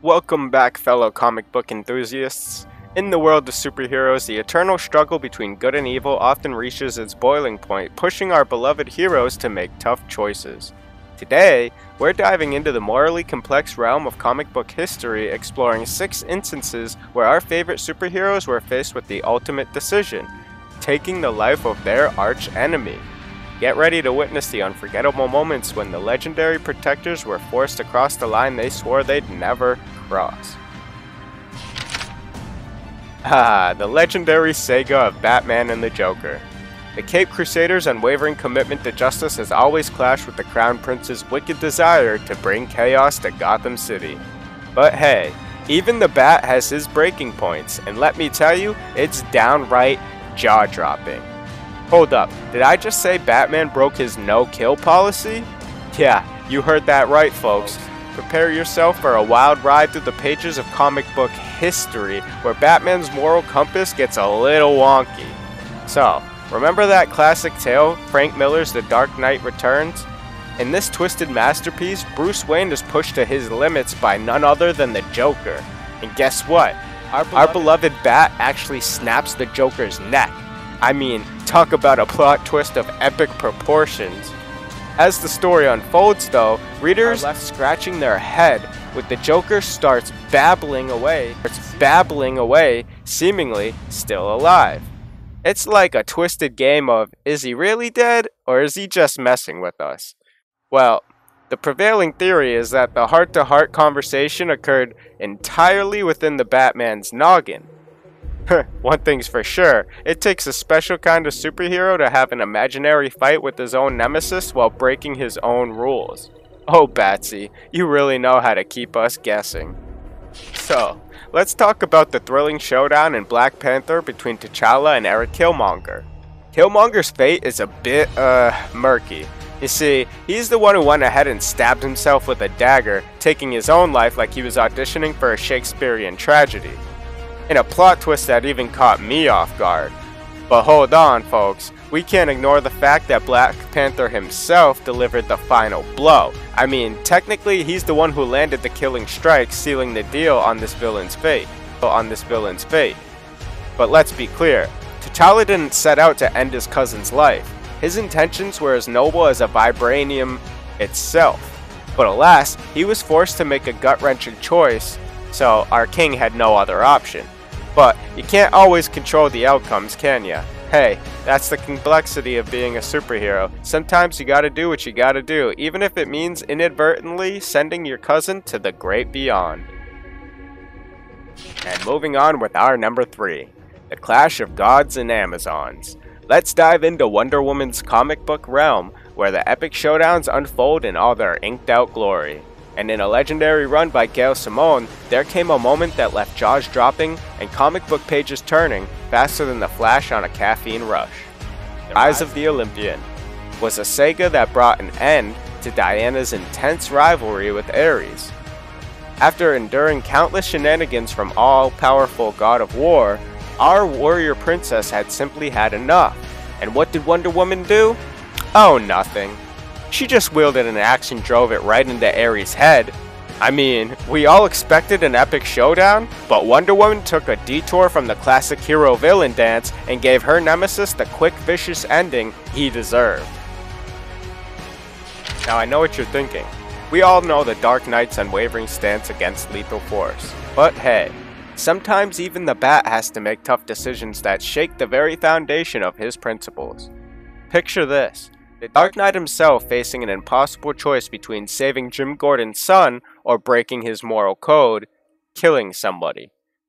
Welcome back, fellow comic book enthusiasts. In the world of superheroes, the eternal struggle between good and evil often reaches its boiling point, pushing our beloved heroes to make tough choices. Today, we're diving into the morally complex realm of comic book history, exploring 6 instances where our favorite superheroes were faced with the ultimate decision, taking the life of their arch enemy. Get ready to witness the unforgettable moments when the legendary protectors were forced to cross the line they swore they'd never cross. The legendary saga of Batman and the Joker. The Caped Crusader's unwavering commitment to justice has always clashed with the Crown Prince's wicked desire to bring chaos to Gotham City. But hey, even the Bat has his breaking points, and let me tell you, it's downright jaw-dropping. Hold up, did I just say Batman broke his no-kill policy? Yeah, you heard that right, folks. Prepare yourself for a wild ride through the pages of comic book history, where Batman's moral compass gets a little wonky. So, remember that classic tale, Frank Miller's The Dark Knight Returns? In this twisted masterpiece, Bruce Wayne is pushed to his limits by none other than the Joker. And guess what? Our beloved Bat actually snaps the Joker's neck. I mean, talk about a plot twist of epic proportions. As the story unfolds though, readers are left scratching their head with the Joker starts babbling away, seemingly still alive. It's like a twisted game of, is he really dead, or is he just messing with us? Well, the prevailing theory is that the heart-to-heart conversation occurred entirely within the Batman's noggin. One thing's for sure, it takes a special kind of superhero to have an imaginary fight with his own nemesis while breaking his own rules. Oh Batsy, you really know how to keep us guessing. So, let's talk about the thrilling showdown in Black Panther between T'Challa and Eric Killmonger. Killmonger's fate is a bit, murky. You see, he's the one who went ahead and stabbed himself with a dagger, taking his own life like he was auditioning for a Shakespearean tragedy. In a plot twist that even caught me off guard. But hold on, folks, we can't ignore the fact that Black Panther himself delivered the final blow. I mean, technically he's the one who landed the killing strike, sealing the deal on this villain's fate. But let's be clear, T'Challa didn't set out to end his cousin's life. His intentions were as noble as a vibranium itself. But alas, he was forced to make a gut-wrenching choice, so our king had no other option. But you can't always control the outcomes, can ya? Hey, that's the complexity of being a superhero. Sometimes you gotta do what you gotta do, even if it means inadvertently sending your cousin to the great beyond. And moving on with our number 3, the clash of gods and Amazons. Let's dive into Wonder Woman's comic book realm, where the epic showdowns unfold in all their inked out glory. And in a legendary run by Gail Simone, there came a moment that left jaws dropping and comic book pages turning faster than the flash on a caffeine rush. The Rise of the Olympian was a saga that brought an end to Diana's intense rivalry with Ares. After enduring countless shenanigans from all-powerful God of War, our warrior princess had simply had enough. And what did Wonder Woman do? Oh, nothing. She just wielded an axe and drove it right into Ares' head. I mean, we all expected an epic showdown, but Wonder Woman took a detour from the classic hero-villain dance and gave her nemesis the quick, vicious ending he deserved. Now I know what you're thinking. We all know the Dark Knight's unwavering stance against lethal force. But hey, sometimes even the Bat has to make tough decisions that shake the very foundation of his principles. Picture this. The Dark Knight himself facing an impossible choice between saving Jim Gordon's son or breaking his moral code, killing somebody.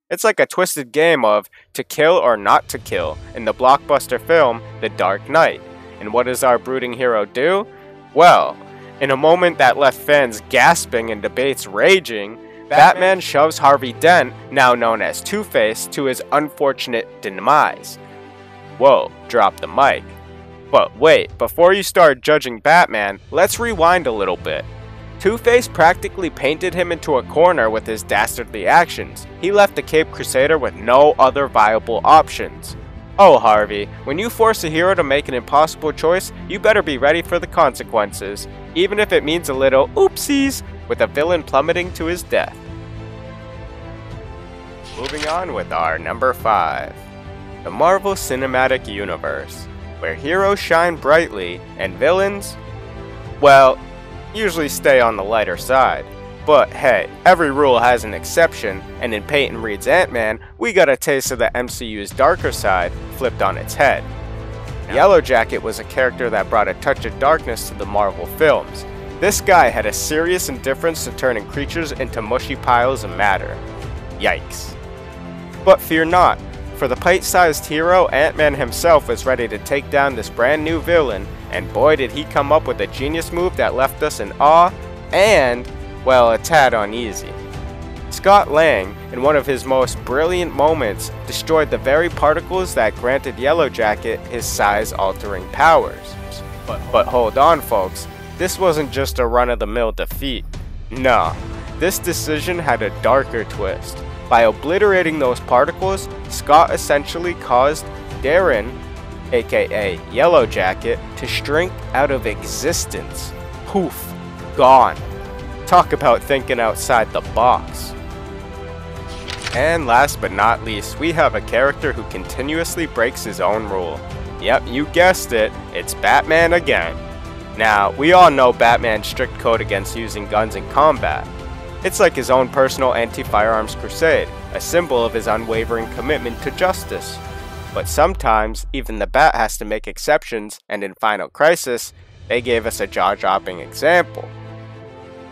It's like a twisted game of to kill or not to kill in the blockbuster film The Dark Knight. And what does our brooding hero do? Well, in a moment that left fans gasping and debates raging, Batman shoves Harvey Dent, now known as TwoFace, to his unfortunate demise. Whoa, drop the mic. But wait, before you start judging Batman, let's rewind a little bit. Two-Face practically painted him into a corner with his dastardly actions. He left the Caped Crusader with no other viable options. Oh Harvey, when you force a hero to make an impossible choice, you better be ready for the consequences, even if it means a little oopsies, with a villain plummeting to his death. Moving on with our number 5. The Marvel Cinematic Universe, where heroes shine brightly and villains, well, usually stay on the lighter side. But hey, every rule has an exception, and in Peyton Reed's AntMan, we got a taste of the MCU's darker side flipped on its head. Yellowjacket was a character that brought a touch of darkness to the Marvel films. This guy had a serious indifference to turning creatures into mushy piles of matter. Yikes. But fear not, for the pint-sized hero, AntMan himself was ready to take down this brand new villain, and boy did he come up with a genius move that left us in awe and, well, a tad uneasy. Scott Lang, in one of his most brilliant moments, destroyed the very particles that granted Yellowjacket his size-altering powers. But hold on folks, this wasn't just a run-of-the-mill defeat. Nah, this decision had a darker twist. By obliterating those particles, Scott essentially caused Darren, aka Yellowjacket, to shrink out of existence. Poof, gone. Talk about thinking outside the box. And last but not least, we have a character who continuously breaks his own rule. Yep, you guessed it, it's Batman again. Now, we all know Batman's strict code against using guns in combat. It's like his own personal anti-firearms crusade, a symbol of his unwavering commitment to justice. But sometimes, even the Bat has to make exceptions, and in Final Crisis, they gave us a jaw-dropping example.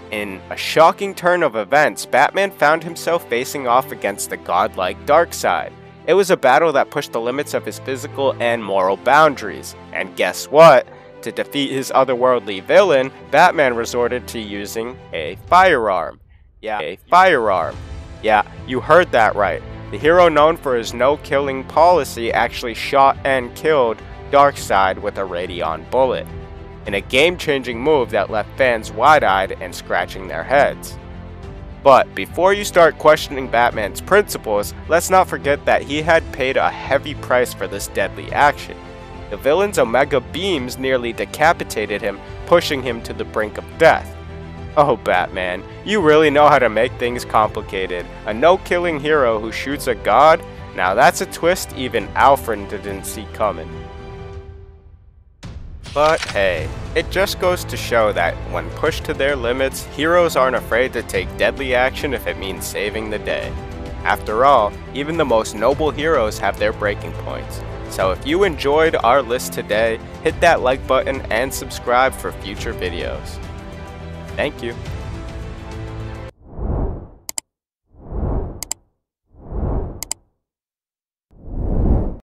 In a shocking turn of events, Batman found himself facing off against the godlike Darkseid. It was a battle that pushed the limits of his physical and moral boundaries. And guess what? To defeat his otherworldly villain, Batman resorted to using a firearm. Yeah, a firearm. Yeah, you heard that right. The hero known for his no-killing policy actually shot and killed Darkseid with a Radion bullet, in a game-changing move that left fans wide-eyed and scratching their heads. But before you start questioning Batman's principles, let's not forget that he had paid a heavy price for this deadly action. The villain's Omega beams nearly decapitated him, pushing him to the brink of death. Oh Batman, you really know how to make things complicated. A no-killing hero who shoots a god? Now that's a twist even Alfred didn't see coming. But hey, it just goes to show that when pushed to their limits, heroes aren't afraid to take deadly action if it means saving the day. After all, even the most noble heroes have their breaking points. So if you enjoyed our list today, hit that like button and subscribe for future videos. Thank you.